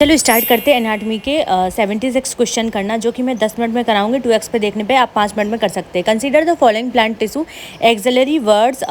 चलो स्टार्ट करते हैं एनाटमी के 76 क्वेश्चन करना, जो कि मैं 10 मिनट में कराऊंगी। 2x पे देखने पे आप 5 मिनट में कर सकते हैं। Consider the following plant tissue axillary buds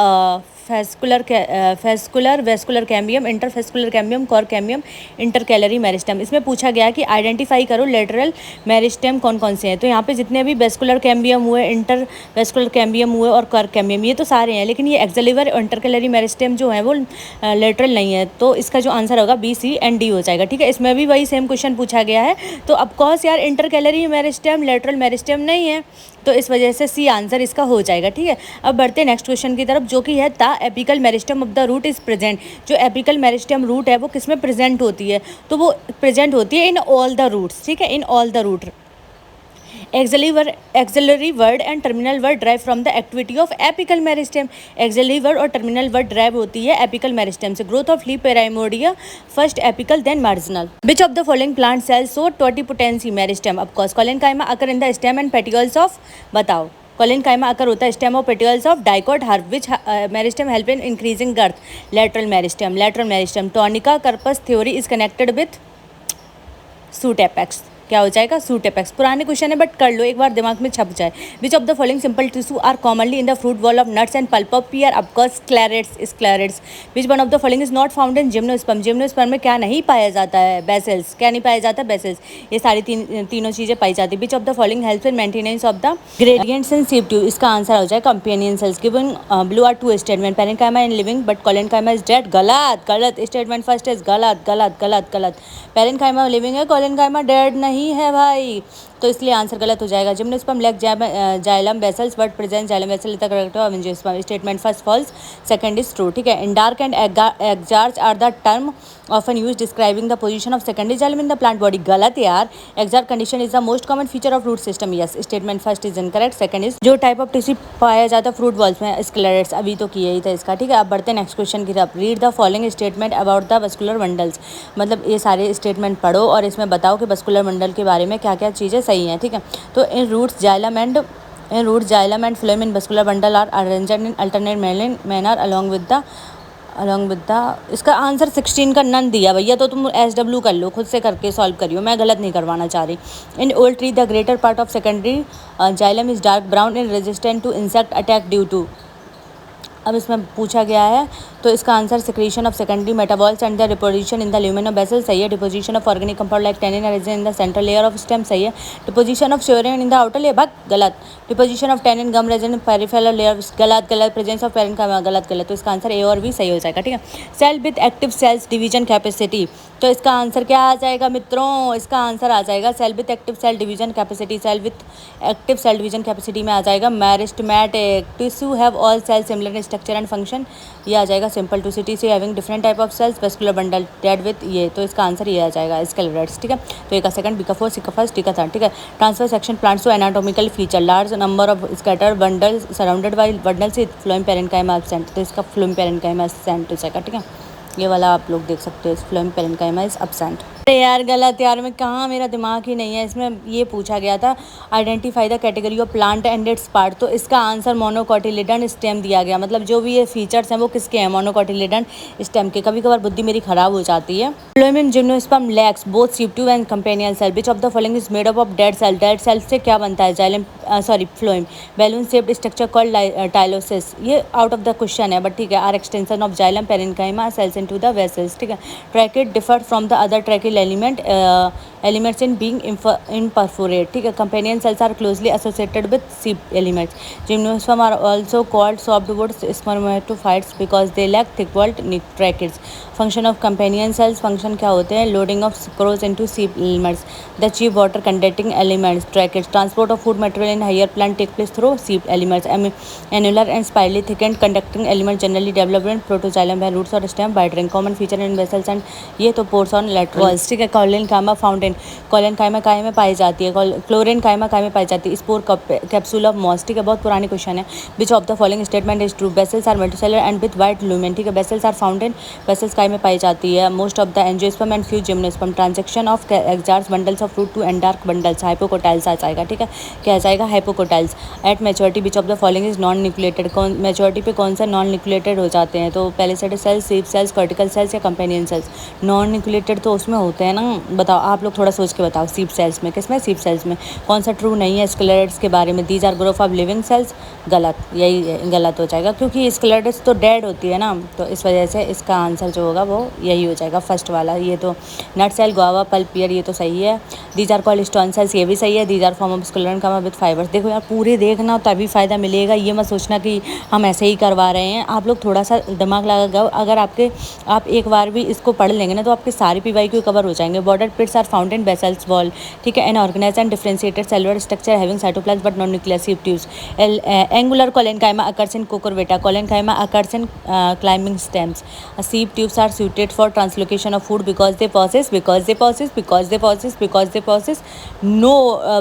fascicular vascular cambium interfascicular cambium cork cambium intercalary meristem. इसमें पूछा गया कि आइडेंटिफाई करो लेटरल मेरिस्टम कौन कौन से हैं। तो यहाँ पे जितने भी वेस्कुलर कैम्बियम हुए, इंटर वेस्कुलर कैम्बियम हुए और कॉर कैम्बियम, ये तो सारे हैं, लेकिन ये एक्सिलरी और इंटरकैलरी मेरिस्टम जो है वो लेटरल नहीं है। तो इसका जो आंसर होगा बी सी एंड डी हो जाएगा। ठीक है, इसमें भी वही सेम क्वेश्चन पूछा गया है। तो अब कॉस यार इंटरकैलरी मेरिस्टम लेटरल मेरिस्टम नहीं है, तो इस वजह से सी आंसर इसका हो जाएगा। ठीक है, अब बढ़ते हैं नेक्स्ट क्वेश्चन की तरफ, जो कि है the apical meristem of the root is present. जो एपिकल मेरिस्टम रूट है वो किस में प्रेजेंट होती है? तो वो प्रेजेंट होती है इन ऑल द रूट्स। ठीक है, in all the root. Axillary bud and terminal bud derive from the activity of apical meristem. Axillary bud और टर्मिनल वर्ड ड्राइव होती है एपिकल मेरिस्टम से। Growth of leaf primordia, first apical then marginal. Which of the following plant cells show totipotency meristem? Of course collenchyma occur in the stem and petioles of, बताओ। Collenchyma occur होता है stem और petioles of dicot herb. Which meristem help in increasing girth? Lateral meristem. Lateral meristem. Tunica corpus theory is connected with shoot apex. क्या हो जाएगा? Shoot apex. पुराने question है but कर लो, एक बार दिमाग में छप जाए। Which of the following simple tissue are commonly in the fruit wall of nuts and pulp of pear? Of course sclereids. Which one of the following is not found in gymnosperm? Gymnosperm में क्या नहीं पाया जाता है? Vessels. क्या नहीं पाया जाता? बेसल्स। ये सारी तीनों चीज़ें पाई जाती है। Which of the following help in maintenance of the gradients in sieve tube? इसका आंसर हो जाए companion cells. Given below are two statement, parenchyma in living but collenchyma is dead. गलत गलत स्टेटमेंट फर्स्ट इज गलत गलत गलत गलत। Parenchyma living है, कोलेनकाइमा डेड नहीं है भाई, तो इसलिए आंसर गलत हो जाएगा। Gymnosperm lack xylem vessels but present xylem vessel is the correct angiosperm. Statement first false, second is true. ठीक है, in dark and exarch are the term often use describing the position of secondary xylem in the plant body. गलत यार, exarch condition is the most common feature of root system. Yes, statement first is incorrect, second is. जो type of tissue पाया जाता है fruit walls में? स्क्लेरेट्स। अभी तो किया ही था इसका। ठीक है, अब बढ़ते हैं नेक्स्ट क्वेश्चन की तरफ। Read the following statement about the vascular bundles. मतलब ये सारे स्टेटमेंट पढ़ो और इसमें बताओ कि वस्कुलर बंडल के बारे में क्या क्या चीज़ें सही हैं। ठीक है, तो in roots xylem and phloem in vascular bundle are arranged in alternate manner along with the इसका आंसर 16 का नन दिया भैया, तो तुम SW कर लो, खुद से करके सॉल्व करियो, मैं गलत नहीं करवाना चाह रही। In old tree the greater part of secondary xylem is dark brown in resistant to insect attack due to. अब इसमें पूछा गया है, तो इसका answer secretion of secondary metabolites and the deposition in the lumen vessel सही है। Deposition of organic compound like tannin and resin in the central layer of stem सही है। Deposition of suberin in the outer layer गलत। Deposition of tannin gum resin peripheral layer गलत गलत। Presence of parenchyma गलत गलत। तो इसका answer A और बी सही हो जाएगा। ठीक है, cell with active cells division capacity, तो इसका आंसर क्या आ जाएगा मित्रों? इसका आंसर आ जाएगा cell with active cell division capacity. Cell with active cell division capacity में आ जाएगा meristematic. Tissue have all cell similar in structure and function, ये आ जाएगा सिंपल टू सिटी से having different type of cells. Vascular bundle dead with, ये तो इसका आंसर ये आ जाएगा स्केलेटल्स। ठीक है, तो ए का सेकंड, बी का फोर्थ, सी का फर्स्ट, डी का थर्ड। ठीक है, transfer section plants to anatomical feature, large number of scatter bundle surrounded by bundle से फ्लोएम पेरेन्काइमा एब्सेंट, तो इसका फ्लोएम पेरेन्काइमा एब्सेंट हो जाएगा। ठीक है, ये वाला आप लोग देख सकते हो, फ्लोएम पेरेन्काइमा इज एब्सेंट। अरे यार गलत यार, मैं कहाँ, मेरा दिमाग ही नहीं है। इसमें ये पूछा गया था identify the category of plant and it's part, तो इसका आंसर मोनोकोटिलिडन स्टेम दिया गया। मतलब जो भी ये फीचर्स हैं वो किसके हैं? मोनोकोटिलिडन स्टेम के। कभी कभार बुद्धि मेरी खराब हो जाती है। Phloem in gymnosperm lacks both sieve tube and companion cell. Which of the following is made up of dead cell? Dead cell से क्या बनता है? Xylem phloem. Balloon shaped structure called tylosis, ये आउट ऑफ द क्वेश्चन है but ठीक है। Are extension of xylem parenchyma cells into the vessels. ठीक है, tracheid differ from the other tracheal elements in being imperforate. ठीक है, companion cells are closely associated with seed elements. Gymnosperm are also called softwood spermatophytes because they lack thick-walled tracheids. Function of companion cells, function क्या होते हैं? Loading of sucrose into seed elements, the chief water conducting elements, tracheids. Transport of food material in higher plant take place through seed elements. Annular and spirally thickened conducting elements generally developed in protoxylem by roots or stem by drink. Common feature in vessels and ये तो pores on lateral walls. ठीक है, collenchyma found fountain, collenchyma काय में पाई जाती है, chlorenchyma काय में पाई जाती है, स्पोर कैप्सूल ऑफ मॉस, ठीक है, बहुत पुरानी क्वेश्चन है। Which of the following statement is true, vessels are multicellular and with wide lumen, ठीक है, vessels are found in, vessels काय में पाई जाती है, most of the angiosperm and few gymnosperm, transaction of exarch bundles of fruit to endarch bundles, hypocotyls आ जाएगा, ठीक है, क्या आ जाएगा, hypocotyls. At maturity which of the following is non nucleated, कौन मेच्योरिटी पे कौन सा नॉन न्यूक्लिएटेड हो जाते हैं, तो पैलिसेडेड सेल्स, सीप सेल्स, कॉर्टिकल सेल्स या कंपेनियन सेल्स। नॉन न्यूक्लिएटेड तो उसमें होते हैं ना, बताओ आप लोग थोड़ा सोच के बताओ, सीप सेल्स में, किसमें, सीप सेल्स में। कौन सा ट्रू नहीं है स्केलेटन्स के बारे में, these are group of living cells, गलत, यही गलत हो जाएगा क्योंकि स्केलेटन्स तो डेड होती है ना, तो इस वजह से इसका आंसर जो होगा वो यही हो जाएगा, फर्स्ट वाला। ये तो nut cell, guava, pulp, pear, ये तो सही है। These are called stone cells, ये भी सही है। These are form of sclereid with fibres. देखो यार पूरे देखना तभी फ़ायदा मिलेगा, ये मत सोचना कि हम ऐसे ही करवा रहे हैं। आप लोग थोड़ा सा दिमाग लगाओ, अगर आप एक बार भी इसको पढ़ लेंगे ना तो आपके सारे PYQ कवर हो जाएंगे। Border pits are found in vessels wall, ठीक है, an organised and differentiated cellular structure having cytoplasm but non nuclear sieve tubes. Angular collenchyma occurs in cucurbita, collenchyma occurs in climbing stems. Seed tubes are suited for translocation of food because they possess no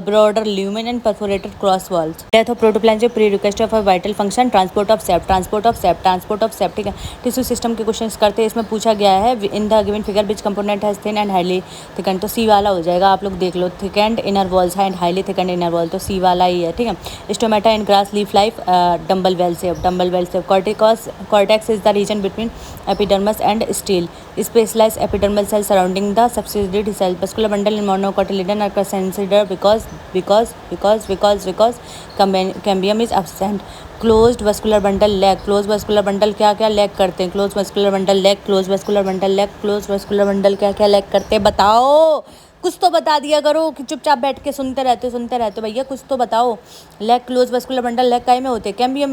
broader lumen and perforated cross walls. Death of protoplasm prerequisite of a vital function, transport of sap, ठीक है। Tissue system के questions करते हैं, इसमें पूछा गया है in the given figure which component has thin and highly thicken, तो सी वाला हो जाएगा। आप लोग देख लो, थिकएंड इनर वॉल्स है एंड हाईली थिकएंड इनर वॉल, तो सी वाला ही है, ठीक है। Stomata in grass leaf life, dumbbell well save, cortex is the region between epidermis and stele. Specialized epidermal cells surrounding the subsidiary cell. Vascular bundle in monocotyledon are considered because cambium is absent. Closed vascular bundle leg, closed vascular bundle क्या क्या lag करते हैं, closed vascular bundle leg, closed vascular bundle leg, closed vascular bundle क्या क्या lag करते हैं, बताओ, कुछ तो बता दिया करो कि चुपचाप बैठ के सुनते रहते हो भैया, कुछ तो बताओ। Leg close vascular bundle leg काय में होते हैं, कैम्बियम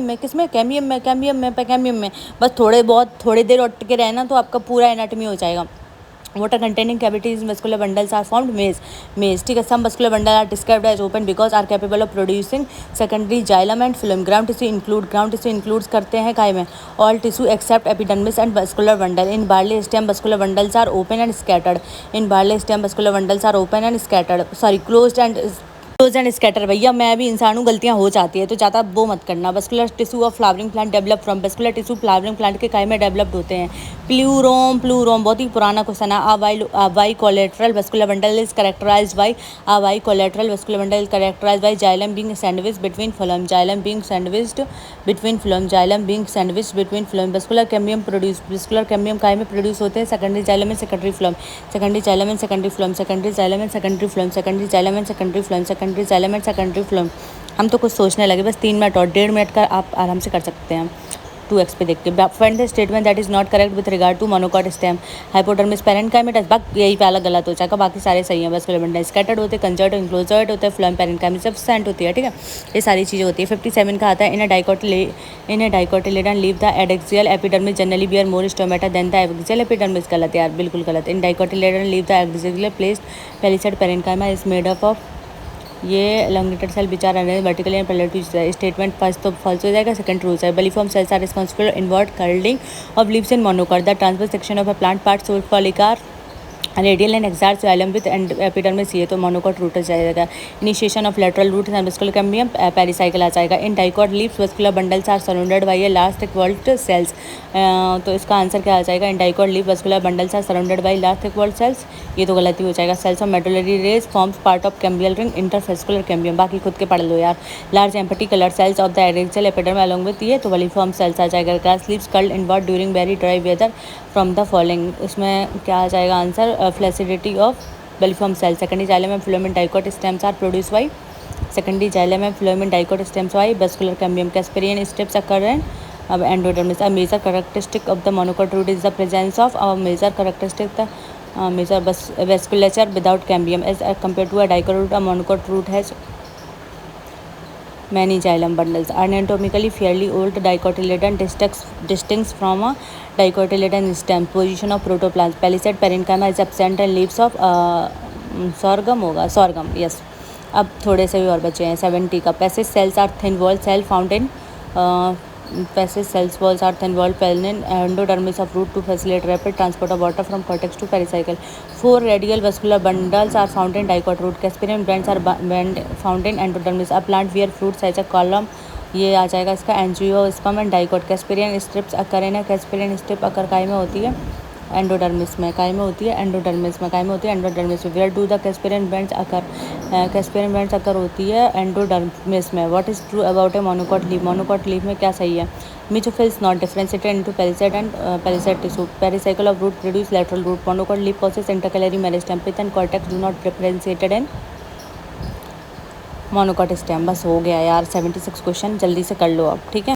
में, किसमें, कैम्बियम में। बस थोड़ी देर उठ के रहना तो आपका पूरा एनाटॉमी हो जाएगा। Water containing cavities in vascular bundles are formed, maze, ठीक है। Some vascular bundles are described as open because are capable of producing secondary xylem and phloem. Ground tissue includes करते हैं काय में, all tissue except epidermis and vascular bundle. In barley stem vascular bundles are open and scattered. Close and scatter, भैया मैं भी इंसान हूँ, गलतियाँ हो जाती है तो ज़्यादा वो मत करना। Vascular tissue of flowering plant develop from, vascular tissue flowering plant के काय में डेवलप्ड होते हैं, प्लूरोम, बहुत ही पुराना क्वेश्चन है। आवाई collateral vascular bundle is characterised by, आवाई collateral vascular bundle is characterised by xylem being sandwiched between phloem, vascular cambium काय में प्रोड्यूस होते हैं, secondary xylem and secondary phloem, secondary xylem and secondary phloem, secondary xylem and secondary phloem, secondary xylem and secondary phloem, secondary xylem and secondary phloem. हम तो कुछ सोचने लगे, बस 3 मिनट और 1.5 मिनट का आप आराम से कर सकते हैं 2x पे देख के। Find the statement that is not correct with regard to monocot stem, hypodermis parenchymatous, यही पहला गलत हो जाएगा, बाकी सारे सही हैं। वस्कुलर बंडल स्कैटर्ड होते हैं, कंजर्ट इंक्लोजर्ड होते हैं, फ्लोएम पैरेन्काइमेटस एब्सेंट होती है, ठीक है, ये सारी चीज़ें होती है। 57 का आता है, in a dicotyledon leave the adaxial epidermis generally bear more stomata than the axial epidermis, गलत यार, बिल्कुल गलत। In dicotyledon leave the axial placed palisade parenchyma is made up of, ये elongated cell which are vertically and parallel statement first तो false हो जाएगा, second true है। Bulliform cells are responsible inward curling of leaves in monocot, the transverse section of a plant part सोल फॉलिकार radial and exarch xylem with and epidermis, ये तो monocot root जाएगा। Initiation of lateral root and vascular cambium pericycle आ जाएगा। In dicot leaves vascular bundles are surrounded by a large thick walled cells, तो इसका answer क्या आ जाएगा, in dicot leave vascular bundles are surrounded by large thick walled cells, ये तो गलती हो जाएगा। Cells of medullary rays forms part of cambial ring interfascicular cambium, बाकी खुद के पढ़ लो यार। Large empty colour cells of the adaxial epiderm along with, ये तो वलीफॉर्म सेल्स आ जाएगा। Grass leaves curled inward during very dry weather from the following, इसमें क्या आ जाएगा answer, flaccidity of bulliform cell. Secondary xylem and phloem and dicot stems are produce by, secondary xylem and phloem and dicot stems by vascular cambium. Casparian steps occur and अब endodermis. A major characteristic of the monocot root is the presence of, a major characteristic the major vasculature without cambium as compared to a dicot root. A monocot root has many xylem bundles. Anatomically fairly old dicotyledon distincts from a dicotyledon stem. Position of protoplasm. Palisade parenchyma is absent and leaves of sorghum होगा, sorghum, yes. अब थोड़े से भी और बचे हैं 70 का। Passage cells are thin wall cell found in passage cells walls are thin walled pelnin endodermis of root to facilitate rapid transport of water from cortex to pericycle. 4 radial vascular bundles are found in dicot root. Casparian bands are found in endodermis. A plant where fruit size a column, ये आ जाएगा इसका angiosperm and dicot. Casparian strips occur in casparian strip occur काय में होती है endodermis में. काय में होती है एंडोडर्मिस में. काय में होती है एंडोडर्मिस में. Where do the casparian bands occur. Casparian bands occur होती है एंडोडर्मिस में. What is true about a monocot leaf. Monocot leaf में क्या सही है. Mesophyll not differentiated into palisade and palisade tissue. Pericycle of root produce lateral root. Monocot leaf possess intercalary meristem. Pith and cortex do not differentiated in monocot stem. बस हो गया यार 76 question, जल्दी से कर लो अब, ठीक है.